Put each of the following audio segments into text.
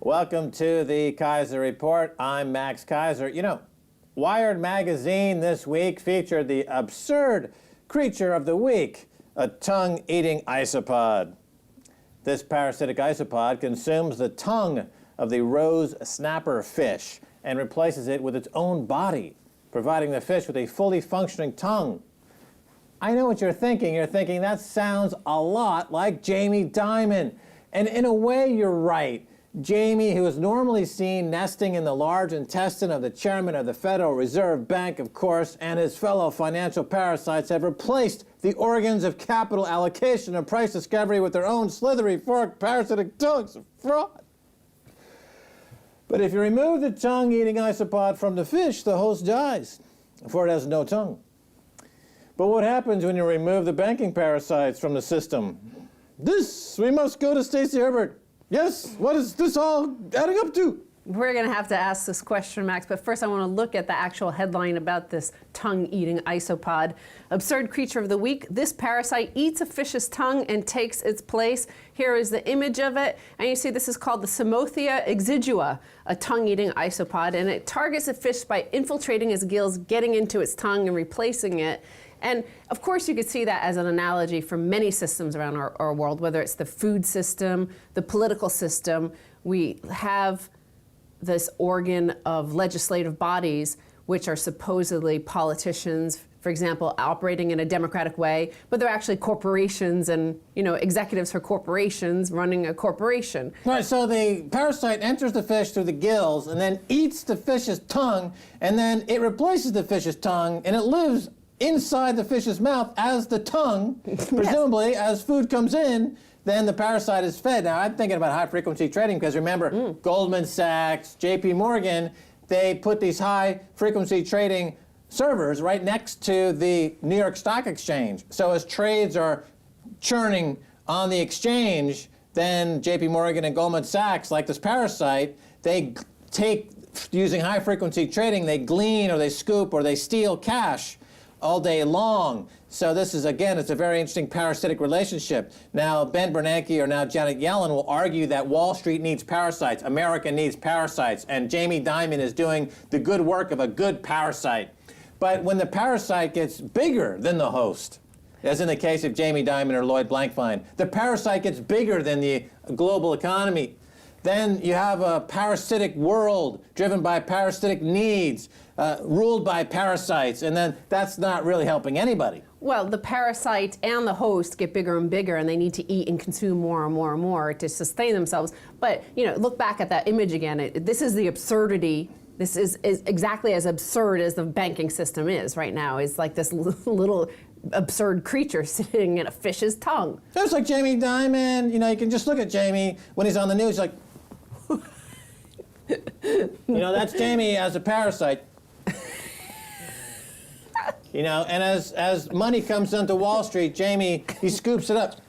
Welcome to the Keiser Report. I'm Max Keiser. You know, Wired magazine this week featured the absurd creature of the week, a tongue-eating isopod. This parasitic isopod consumes the tongue of the rose snapper fish and replaces it with its own body, providing the fish with a fully functioning tongue. I know what you're thinking. You're thinking, that sounds a lot like Jamie Dimon. And in a way, you're right. Jamie, who is normally seen nesting in the large intestine of the chairman of the Federal Reserve Bank, of course, and his fellow financial parasites have replaced the organs of capital allocation and price discovery with their own slithery forked parasitic tongues of fraud. But if you remove the tongue-eating isopod from the fish, the host dies, for it has no tongue. But what happens when you remove the banking parasites from the system? We must go to Stacy Herbert. Yes, what is this all adding up to? We're going to have to ask this question, Max, but first I want to look at the actual headline about this tongue-eating isopod. Absurd creature of the week. This parasite eats a fish's tongue and takes its place. Here is the image of it, and you see this is called the Simothea exigua, a tongue-eating isopod, and it targets a fish by infiltrating its gills, getting into its tongue and replacing it. And of course you could see that as an analogy for many systems around our world, whether it's the food system, the political system. We have this organ of legislative bodies which are supposedly politicians, for example, operating in a democratic way, but they're actually corporations and, you know, executives for corporations running a corporation. Right, so the parasite enters the fish through the gills and then eats the fish's tongue, and then it replaces the fish's tongue, and it lives inside the fish's mouth as the tongue. Presumably, as food comes in, then the parasite is fed. Now, I'm thinking about high-frequency trading because remember, Goldman Sachs, JP Morgan, they put these high-frequency trading servers right next to the New York Stock Exchange. So as trades are churning on the exchange, then JP Morgan and Goldman Sachs, like this parasite, they take, using high-frequency trading, they glean or they scoop or they steal cash all day long. So this is, again, it's a very interesting parasitic relationship. Now, Ben Bernanke or now Janet Yellen will argue that Wall Street needs parasites, America needs parasites, and Jamie Dimon is doing the good work of a good parasite. But when the parasite gets bigger than the host, as in the case of Jamie Dimon or Lloyd Blankfein, the parasite gets bigger than the global economy. Then you have a parasitic world driven by parasitic needs, ruled by parasites, and then that's not really helping anybody. Well, the parasite and the host get bigger and bigger, and they need to eat and consume more and more and more to sustain themselves. But, you know, look back at that image again. This is the absurdity. This is exactly as absurd as the banking system is right now. It's like this little absurd creature sitting in a fish's tongue. It's like Jamie Dimon. You know, you can just look at Jamie when he's on the news, like, you know, that's Jamie as a parasite. You know, and as money comes into Wall Street, Jamie, he scoops it up.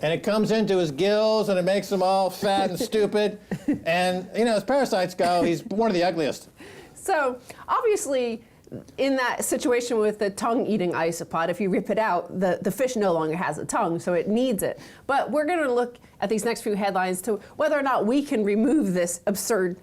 And it comes into his gills, and it makes them all fat and stupid. And, you know, as parasites go, he's one of the ugliest. So, obviously, in that situation with the tongue-eating isopod, if you rip it out, the fish no longer has a tongue, so it needs it. But we're going to look at these next few headlines to whether or not we can remove this absurd,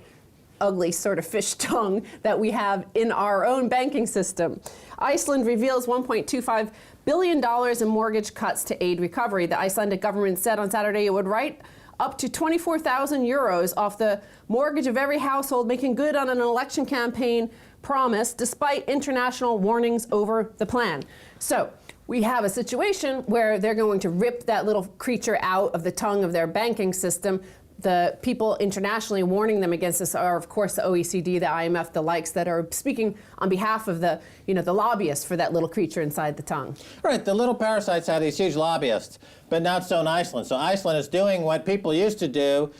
ugly sort of fish tongue that we have in our own banking system. Iceland reveals $1.25 billion in mortgage cuts to aid recovery. The Icelandic government said on Saturday it would write up to 24,000 euros off the mortgage of every household, making good on an election campaign promise despite international warnings over the plan. So we have a situation where they're going to rip that little creature out of the tongue of their banking system. The people internationally warning them against this are, of course, the OECD, the IMF, the likes that are speaking on behalf of the, you know, the lobbyists for that little creature inside the tongue. Right, the little parasites have these huge lobbyists, but not so in Iceland. So Iceland is doing what people used to do,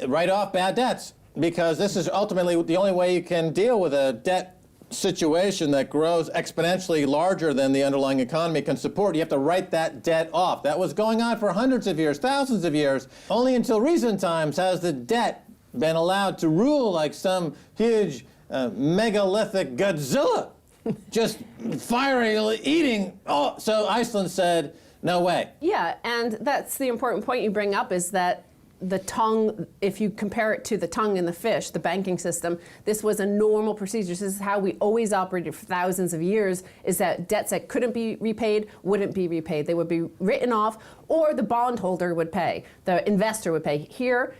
write off bad debts, because this is ultimately the only way you can deal with a debt situation that grows exponentially larger than the underlying economy can support. You have to write that debt off. That was going on for hundreds of years, thousands of years. Only until recent times has the debt been allowed to rule like some huge megalithic Godzilla, just fiery eating. Oh, so Iceland said, no way. Yeah, and that's the important point you bring up, is that the tongue, if you compare it to the tongue in the fish, the banking system, this was a normal procedure. This is how we always operated for thousands of years, is that debts that couldn't be repaid wouldn't be repaid. They would be written off, or the bondholder would pay, the investor would pay. Here,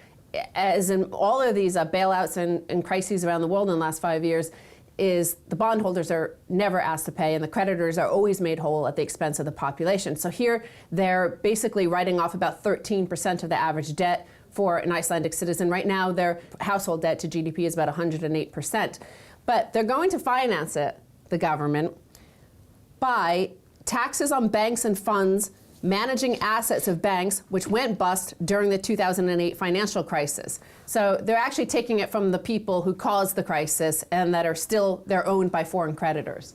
as in all of these bailouts and crises around the world in the last 5 years, is the bondholders are never asked to pay and the creditors are always made whole at the expense of the population. So here they're basically writing off about 13% of the average debt for an Icelandic citizen. Right now their household debt to GDP is about 108%. But they're going to finance it, the government, by taxes on banks and funds managing assets of banks which went bust during the 2008 financial crisis. So they're actually taking it from the people who caused the crisis and that are still, they're owned by foreign creditors.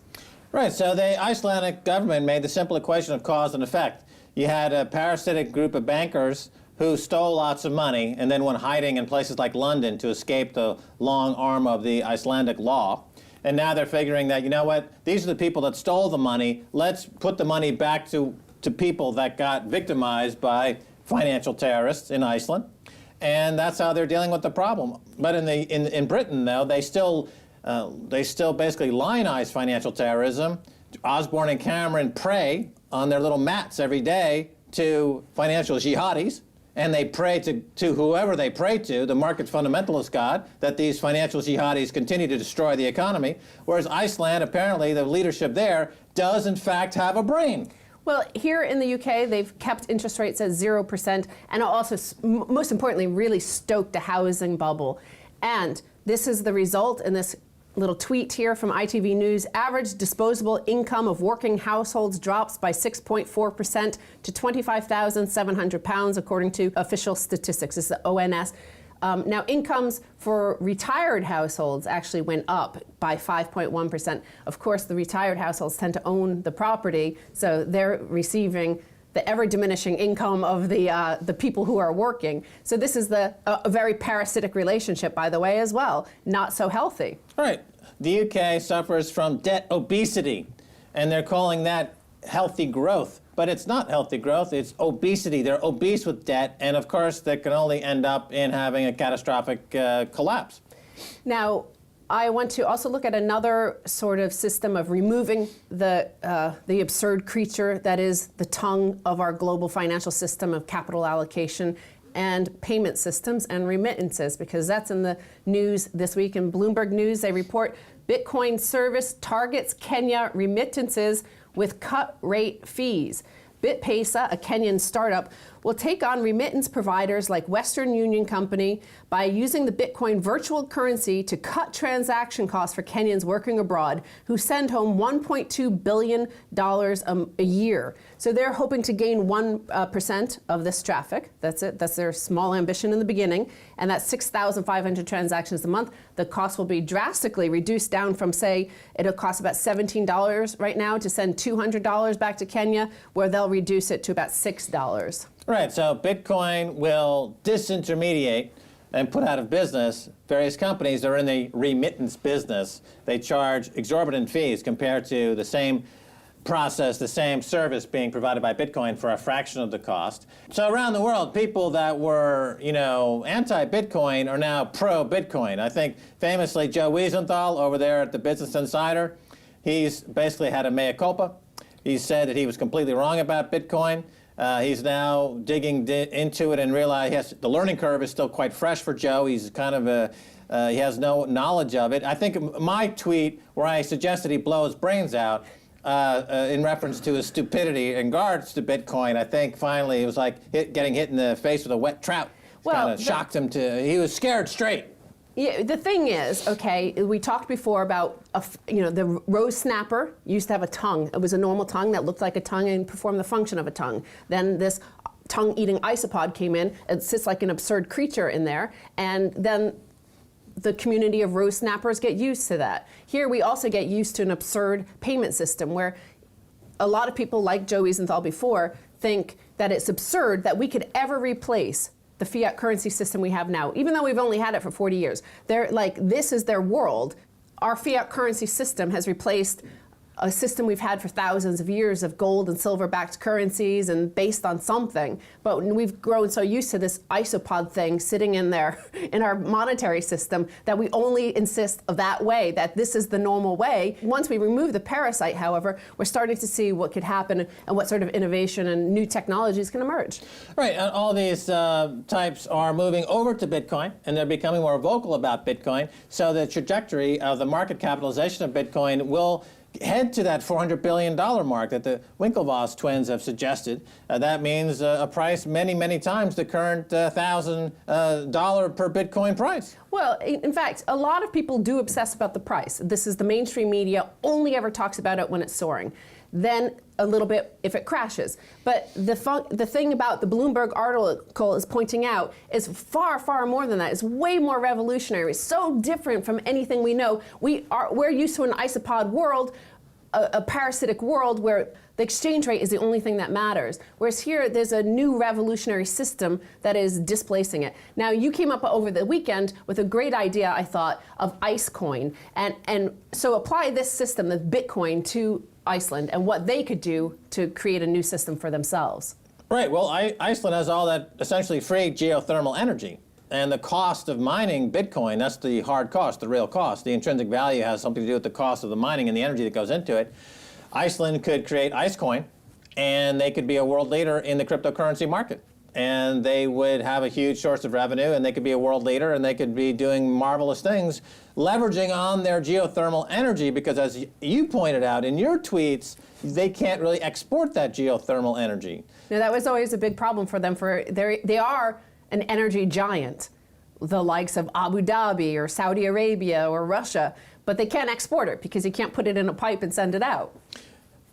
Right, so the Icelandic government made the simple equation of cause and effect. You had a parasitic group of bankers who stole lots of money and then went hiding in places like London to escape the long arm of the Icelandic law. And now they're figuring that, you know what, these are the people that stole the money. Let's put the money back to people that got victimized by financial terrorists in Iceland. And that's how they're dealing with the problem. But in Britain, though, they still basically lionize financial terrorism. Osborne and Cameron pray on their little mats every day to financial jihadis, and they pray to whoever they pray to, the market fundamentalist god, that these financial jihadis continue to destroy the economy, whereas Iceland, apparently the leadership there, does in fact have a brain. Well, here in the UK, they've kept interest rates at 0% and also, most importantly, really stoked a housing bubble. And this is the result in this little tweet here from ITV News. Average disposable income of working households drops by 6.4% to £25,700, according to official statistics. This is the ONS. Now, incomes for retired households actually went up by 5.1%. Of course, the retired households tend to own the property, so they're receiving the ever-diminishing income of the people who are working. So this is a very parasitic relationship, by the way, as well. Not so healthy. Right. The UK suffers from debt obesity, and they're calling that healthy growth. But it's not healthy growth, it's obesity. They're obese with debt, and of course, that can only end up in having a catastrophic collapse. Now, I want to also look at another sort of system of removing the absurd creature that is the tongue of our global financial system of capital allocation and payment systems and remittances, because that's in the news this week. In Bloomberg News, they report Bitcoin service targets Kenya remittances with cut rate fees. BitPesa, a Kenyan startup, will take on remittance providers like Western Union Company by using the Bitcoin virtual currency to cut transaction costs for Kenyans working abroad who send home $1.2 billion a year. So they're hoping to gain 1% of this traffic. That's it. That's their small ambition in the beginning. And that's 6,500 transactions a month. The cost will be drastically reduced down from, say, it'll cost about $17 right now to send $200 back to Kenya, where they'll reduce it to about $6. Right, so Bitcoin will disintermediate and put out of business various companies that are in the remittance business. They charge exorbitant fees compared to the same process, the same service being provided by Bitcoin for a fraction of the cost. So around the world, people that were, anti-Bitcoin are now pro-Bitcoin. I think famously Joe Wiesenthal over there at the Business Insider, he's basically had a mea culpa. He said that he was completely wrong about Bitcoin. He's now digging into it and realized the learning curve is still quite fresh for Joe. He's kind of he has no knowledge of it. I think my tweet where I suggested he blow his brains out in reference to his stupidity in regards to Bitcoin, I think finally it was like getting hit in the face with a wet trout. Well, kind of shocked him he was scared straight. Yeah, the thing is, okay, we talked before about, the rose snapper used to have a tongue. It was a normal tongue that looked like a tongue and performed the function of a tongue. Then this tongue-eating isopod came in. It sits like an absurd creature in there. And then the community of rose snappers get used to that. Here we also get used to an absurd payment system where a lot of people, like Joe Wiesenthal before, think that it's absurd that we could ever replace the fiat currency system we have now, even though we've only had it for 40 years. They're like, this is their world. Our fiat currency system has replaced a system we've had for thousands of years of gold and silver-backed currencies and based on something. But we've grown so used to this isopod thing sitting in there in our monetary system that we only insist of that way, that this is the normal way. Once we remove the parasite, however, we're starting to see what could happen and what sort of innovation and new technologies can emerge. Right, and all these types are moving over to Bitcoin, and they're becoming more vocal about Bitcoin. So the trajectory of the market capitalization of Bitcoin will head to that $400 billion mark that the Winklevoss twins have suggested. That means a price many, many times the current $1,000 per Bitcoin price. Well, in fact, a lot of people do obsess about the price. This is the mainstream media only ever talks about it when it's soaring. Then a little bit if it crashes. But the thing about the Bloomberg article is pointing out is far, far more than that. It's way more revolutionary. It's so different from anything we know. We're used to an isopod world, a parasitic world where the exchange rate is the only thing that matters. Whereas here, there's a new revolutionary system that is displacing it. Now, you came up over the weekend with a great idea, I thought, of Icecoin. And so apply this system, the Bitcoin, to Iceland and what they could do to create a new system for themselves. Right, well, Iceland has all that essentially free geothermal energy. And the cost of mining Bitcoin, that's the hard cost, the real cost. The intrinsic value has something to do with the cost of the mining and the energy that goes into it. Iceland could create Icecoin, and they could be a world leader in the cryptocurrency market. And they would have a huge source of revenue, and they could be a world leader, and they could be doing marvelous things, leveraging on their geothermal energy, because as you pointed out in your tweets, they can't really export that geothermal energy. Now, that was always a big problem for them. They are an energy giant, the likes of Abu Dhabi or Saudi Arabia or Russia, but they can't export it because you can't put it in a pipe and send it out.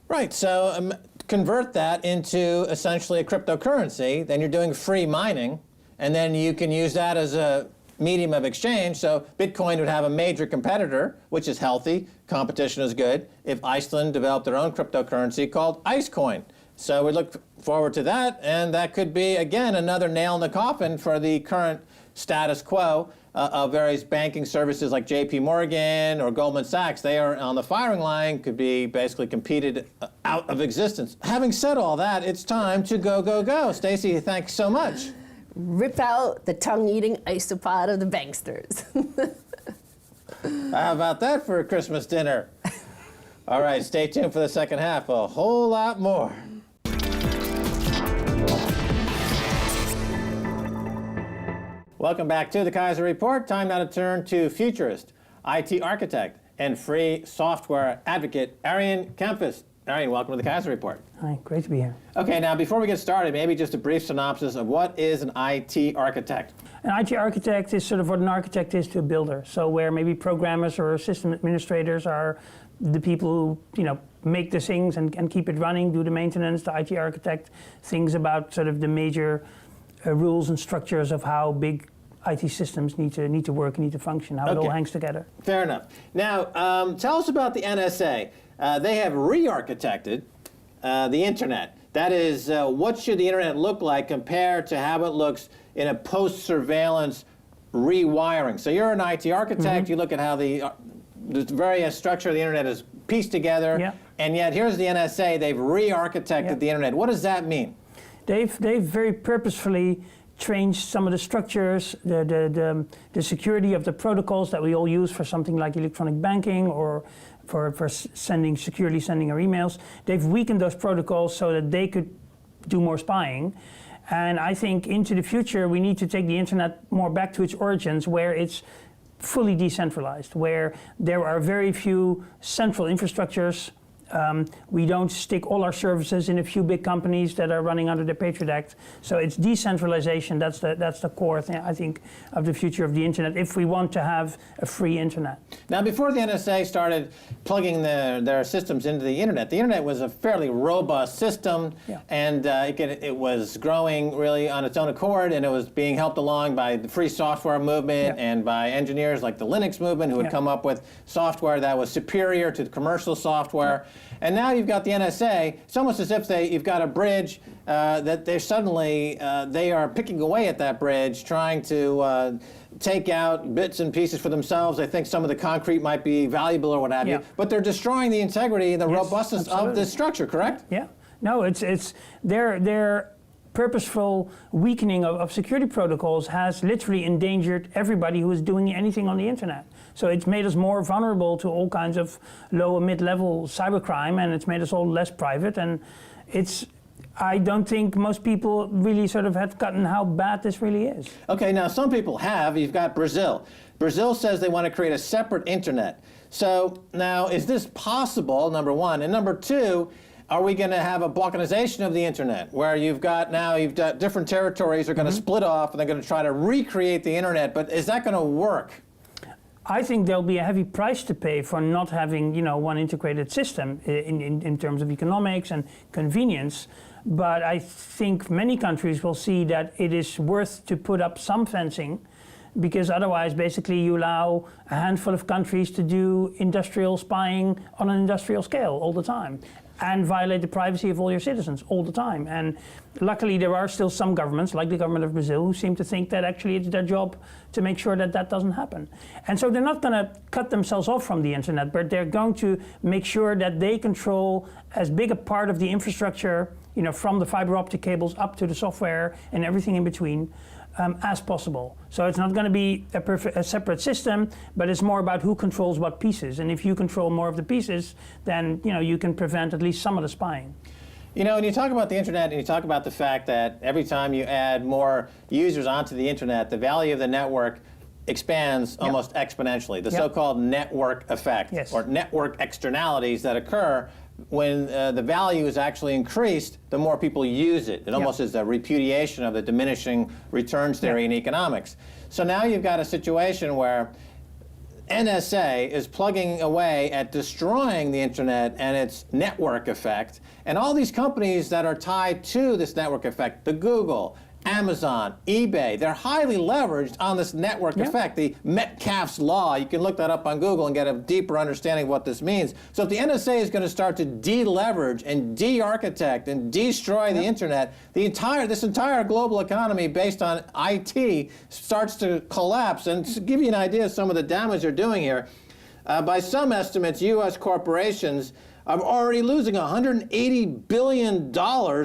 Right, so convert that into essentially a cryptocurrency, then you're doing free mining, and then you can use that as a medium of exchange. So Bitcoin would have a major competitor, which is healthy, competition is good, if Iceland developed their own cryptocurrency called Icecoin. So we look forward to that, and that could be, again, another nail in the coffin for the current status quo of various banking services like JP Morgan or Goldman Sachs. They are on the firing line, could be basically competed out of existence. Having said all that, it's time to go, go, go. Stacy, thanks so much. Rip out the tongue-eating isopod of the Banksters. How about that for a Christmas dinner? All right, stay tuned for the second half. A whole lot more. Welcome back to the Keiser Report. Time now to turn to futurist, IT architect, and free software advocate, Arjen Kamphuis. Arjen, welcome to the Keiser Report. Hi, great to be here. Okay, now before we get started, maybe just a brief synopsis of what is an IT architect. An IT architect is sort of what an architect is to a builder. So where maybe programmers or system administrators are the people who, make the things and keep it running, do the maintenance. The IT architect thinks about sort of the major rules and structures of how big IT systems need to work, need to function, how it all hangs together. Fair enough. Now, tell us about the NSA. They have re-architected the internet. That is, what should the internet look like compared to how it looks in a post-surveillance rewiring? So you're an IT architect, you look at how the various structure of the internet is pieced together, and yet here's the NSA, they've re-architected the internet. What does that mean? They've very purposefully changed some of the structures, the security of the protocols that we all use for something like electronic banking or for securely sending our emails. They've weakened those protocols so that they could do more spying. And I think into the future, we need to take the internet more back to its origins, where it's fully decentralized, where there are very few central infrastructures. We don't stick all our services in a few big companies that are running under the Patriot Act. So it's decentralization. That's the core thing, I think, of the future of the internet, if we want to have a free internet. Now, before the NSA started plugging their systems into the internet was a fairly robust system, and it was growing really on its own accord, and it was being helped along by the free software movement and by engineers like the Linux movement who had come up with software that was superior to the commercial software. And now you've got the NSA. It's almost as if you've got a bridge that they're suddenly, they are picking away at that bridge, trying to take out bits and pieces for themselves. They think some of the concrete might be valuable or what have you, but they're destroying the integrity and the robustness of this structure, correct? Yeah. No, it's their purposeful weakening of security protocols has literally endangered everybody who is doing anything on the internet. So it's made us more vulnerable to all kinds of low and mid-level cybercrime, and it's made us all less private. And I don't think most people really sort of have gotten how bad this really is. Okay, now some people have. You've got Brazil. Brazil says they want to create a separate internet. So now, is this possible, number one? And number two, are we going to have a balkanization of the internet, where you've got different territories are going to split off and they're going to try to recreate the internet? But is that going to work? I think there'll be a heavy price to pay for not having, one integrated system in terms of economics and convenience. But I think many countries will see that it is worth to put up some fencing, because otherwise, basically, you allow a handful of countries to do industrial spying on an industrial scale all the time, and violate the privacy of all your citizens all the time. And luckily, there are still some governments, like the government of Brazil, who seem to think that actually it's their job to make sure that that doesn't happen. And so they're not going to cut themselves off from the internet, but they're going to make sure that they control as big a part of the infrastructure, from the fiber optic cables up to the software and everything in between, as possible. So it's not going to be a separate system, but it's more about who controls what pieces. And if you control more of the pieces, then you can prevent at least some of the spying. When you talk about the internet and you talk about the fact that every time you add more users onto the internet, the value of the network expands almost exponentially. The so-called network effect, or network externalities that occur when the value is actually increased, the more people use it. It almost is a repudiation of the diminishing returns theory in economics. So now you've got a situation where NSA is plugging away at destroying the internet and its network effect, and all these companies that are tied to this network effect, the Google, Amazon, eBay, they're highly leveraged on this network effect, the Metcalfe's law. You can look that up on Google and get a deeper understanding of what this means. So if the NSA is going to start to de-leverage and de-architect and destroy the internet, this entire global economy based on IT starts to collapse. And to give you an idea of some of the damage they're doing here, by some estimates, U.S. corporations are already losing $180 billion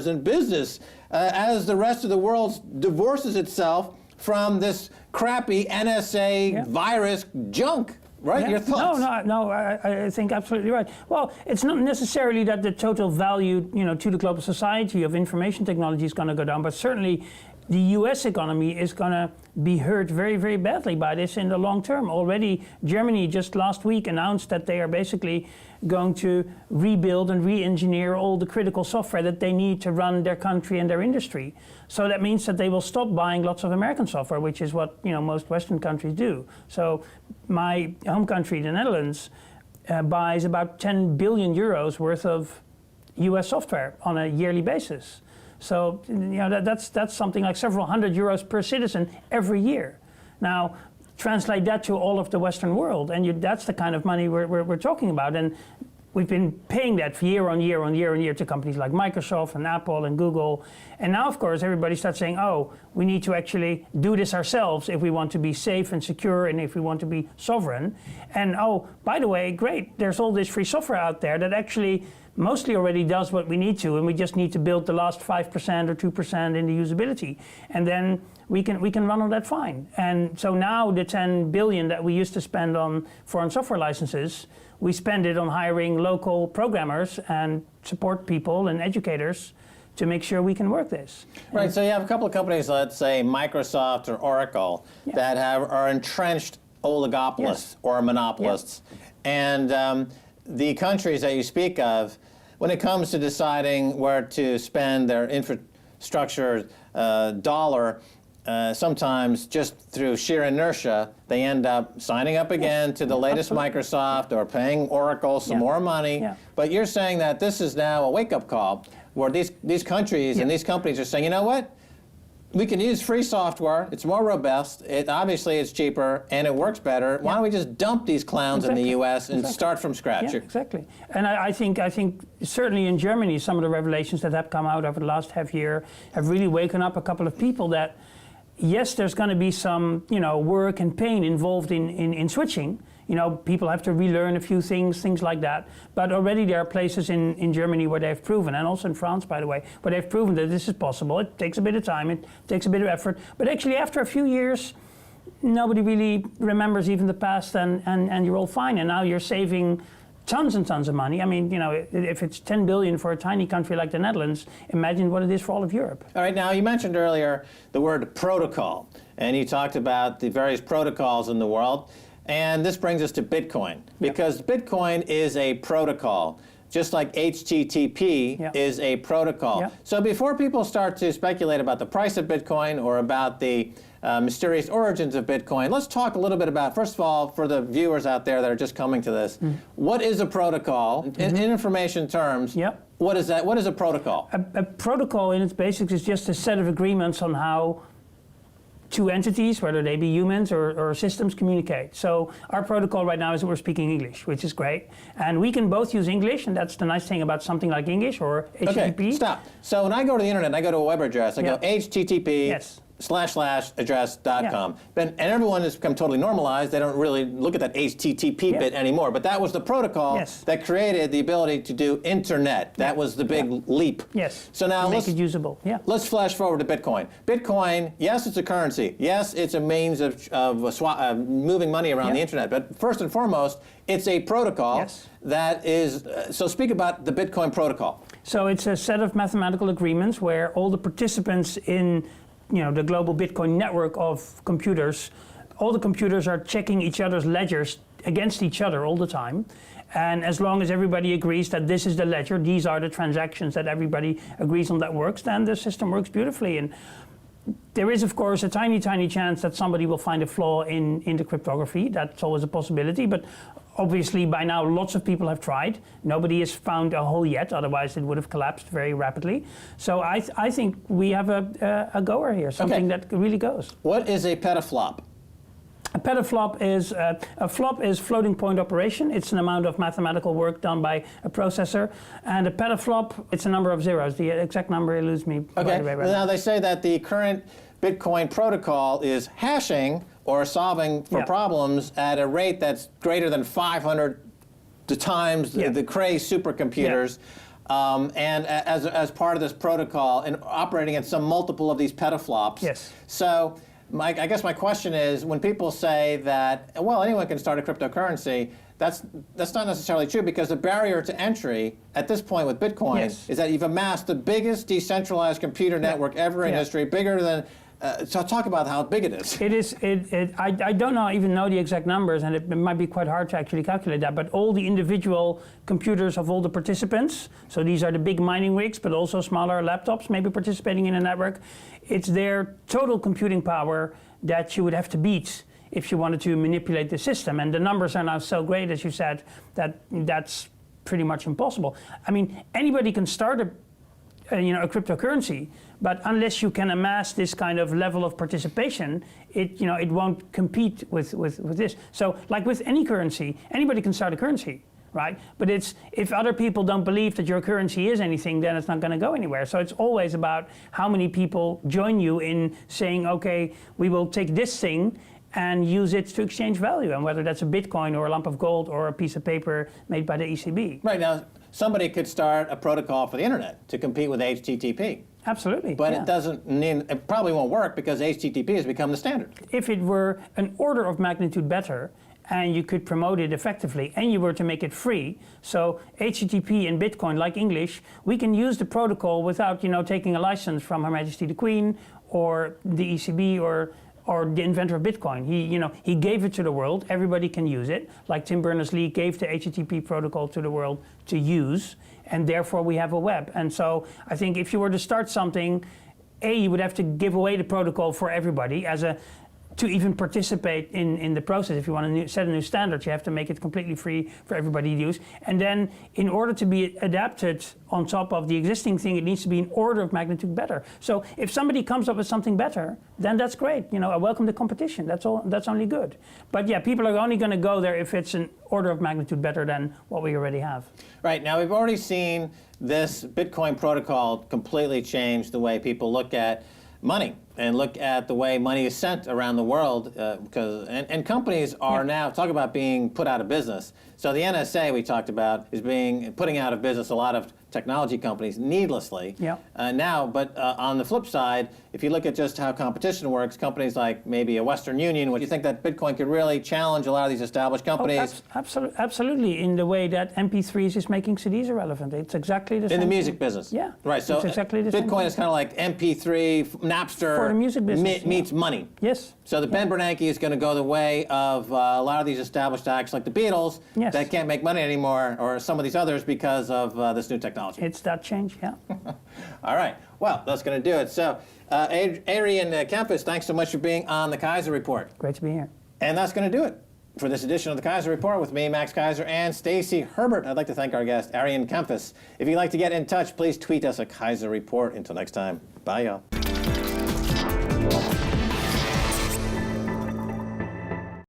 in business as the rest of the world divorces itself from this crappy NSA virus junk. Right? Your thoughts? No, I think absolutely right. Well, it's not necessarily that the total value, to the global society of information technology is going to go down, but certainly the U.S. economy is going to be hurt very, very badly by this in the long term. Already, Germany just last week announced that they are basically going to rebuild and re-engineer all the critical software that they need to run their country and their industry. So that means that they will stop buying lots of American software, which is what most Western countries do. So my home country, the Netherlands, buys about 10 billion euros worth of U.S. software on a yearly basis. So that's something like several hundred euros per citizen every year. Now, translate that to all of the Western world, and that's the kind of money we're talking about. And we've been paying that for year on year on year on year to companies like Microsoft and Apple and Google. And now, of course, everybody starts saying, oh, we need to actually do this ourselves if we want to be safe and secure and if we want to be sovereign. And oh, by the way, great, there's all this free software out there that actually mostly already does what we need to, and we just need to build the last 5% or 2% in the usability. And then we can run on that fine. And so now the 10 billion that we used to spend on foreign software licenses, we spend it on hiring local programmers and support people and educators to make sure we can work this. Right, so you have a couple of companies, let's say Microsoft or Oracle, that are entrenched oligopolists or monopolists. And the countries that you speak of, when it comes to deciding where to spend their infrastructure dollar, sometimes just through sheer inertia, they end up signing up again to the latest Microsoft or paying Oracle some more money. But you're saying that this is now a wake-up call where these countries and these companies are saying, you know what? we can use free software. It's more robust. Obviously it's cheaper and it works better. Why don't we just dump these clowns in the U.S. and start from scratch? Yeah, exactly. And I think certainly in Germany, some of the revelations that have come out over the last half year have really waken up a couple of people that, yes, there's going to be some, work and pain involved in switching. People have to relearn a few things like that. But already there are places in Germany where they've proven, and also in France, by the way, where they've proven that this is possible. It takes a bit of time, it takes a bit of effort. But actually, after a few years, nobody really remembers even the past, and you're all fine. And now you're saving tons and tons of money. I mean, if it's 10 billion for a tiny country like the Netherlands, imagine what it is for all of Europe. All right, now you mentioned earlier the word protocol, and you talked about the various protocols in the world. And this brings us to Bitcoin, because Bitcoin is a protocol, just like HTTP is a protocol. So before people start to speculate about the price of Bitcoin or about the mysterious origins of Bitcoin, let's talk a little bit about, first of all, for the viewers out there that are just coming to this, what is a protocol? In information terms, what is that? What is a protocol? A protocol in its basics is just a set of agreements on how two entities, whether they be humans or systems, communicate. So our protocol right now is that we're speaking English, which is great. And we can both use English, and that's the nice thing about something like English or HTTP. Okay, stop. So when I go to the internet, I go to a web address, I go HTTP //address.com. And everyone has become totally normalized. They don't really look at that HTTP bit anymore. But that was the protocol that created the ability to do internet. That was the big leap. So now let's make it usable. Let's flash forward to Bitcoin. Bitcoin, yes, it's a currency. Yes, it's a means of moving money around the internet. But first and foremost, it's a protocol that is. So speak about the Bitcoin protocol. So it's a set of mathematical agreements where all the participants in the global Bitcoin network of computers, all the computers are checking each other's ledgers against each other all the time. And as long as everybody agrees that this is the ledger, these are the transactions that everybody agrees on that works, then the system works beautifully. And there is, of course, a tiny, tiny chance that somebody will find a flaw in the cryptography. That's always a possibility. But obviously, by now, lots of people have tried. Nobody has found a hole yet. Otherwise, it would have collapsed very rapidly. So I think we have a goer here, something that really goes. What is a petaflop? A petaflop is a flop is floating point operation. It's an amount of mathematical work done by a processor. And a petaflop, it's a number of zeros. The exact number eludes me. Okay. Now they say that the current Bitcoin protocol is hashing or solving for problems at a rate that's greater than 500 times the Cray supercomputers. And as part of this protocol and operating at some multiple of these petaflops. So I guess my question is, when people say that, well, anyone can start a cryptocurrency, that's not necessarily true, because the barrier to entry at this point with Bitcoin is that you've amassed the biggest decentralized computer network ever in history, bigger than. So talk about how big it is. It is. I don't even know the exact numbers, and it might be quite hard to actually calculate that. But all the individual computers of all the participants, so these are the big mining rigs, but also smaller laptops maybe participating in a network, it's their total computing power that you would have to beat if you wanted to manipulate the system. And the numbers are now so great, as you said, that that's pretty much impossible. I mean, anybody can start a cryptocurrency, but unless you can amass this kind of level of participation, it won't compete with this. So, like with any currency, anybody can start a currency, right? But if other people don't believe that your currency is anything, then it's not going to go anywhere. So it's always about how many people join you in saying, okay, we will take this thing and use it to exchange value, and whether that's a Bitcoin or a lump of gold or a piece of paper made by the ECB. Right. Now, somebody could start a protocol for the internet to compete with HTTP. Absolutely. But it probably won't work, because HTTP has become the standard. If it were an order of magnitude better, and you could promote it effectively, and you were to make it free, so HTTP and Bitcoin, like English, we can use the protocol without taking a license from Her Majesty the Queen or the ECB or the inventor of Bitcoin. He gave it to the world. Everybody can use it. Like Tim Berners-Lee gave the HTTP protocol to the world to use, and therefore we have a web. And so I think if you were to start something, you would have to give away the protocol for everybody to even participate in the process. If you want to set a new standard, you have to make it completely free for everybody to use. And then in order to be adapted on top of the existing thing, it needs to be an order of magnitude better. So if somebody comes up with something better, then that's great. You know, I welcome the competition. That's all. That's only good. But yeah, people are only going to go there if it's an order of magnitude better than what we already have. Right, now we've already seen this Bitcoin protocol completely change the way people look at money and look at the way money is sent around the world, and companies are now, talk about being put out of business. So the NSA we talked about is putting out of business a lot of technology companies needlessly. Now, but on the flip side, if you look at just how competition works, companies like maybe a Western Union, would you think that Bitcoin could really challenge a lot of these established companies? Absolutely, in the way that MP3s is making CDs irrelevant. It's exactly the same in the music thing. business. Yeah, right. So it's exactly the Bitcoin same is kind of like MP3, Napster for the music business, meets money. Yes. So the Ben Bernanke is going to go the way of a lot of these established acts like the Beatles that can't make money anymore, or some of these others because of this new technology. It's that change, yeah. All right. Well, that's going to do it. So, Arjen Kamphuis, thanks so much for being on the Keiser Report. Great to be here. And that's going to do it for this edition of the Keiser Report with me, Max Keiser, and Stacy Herbert. I'd like to thank our guest, Arjen Kamphuis. If you'd like to get in touch, please tweet us at Keiser Report. Until next time, bye, y'all.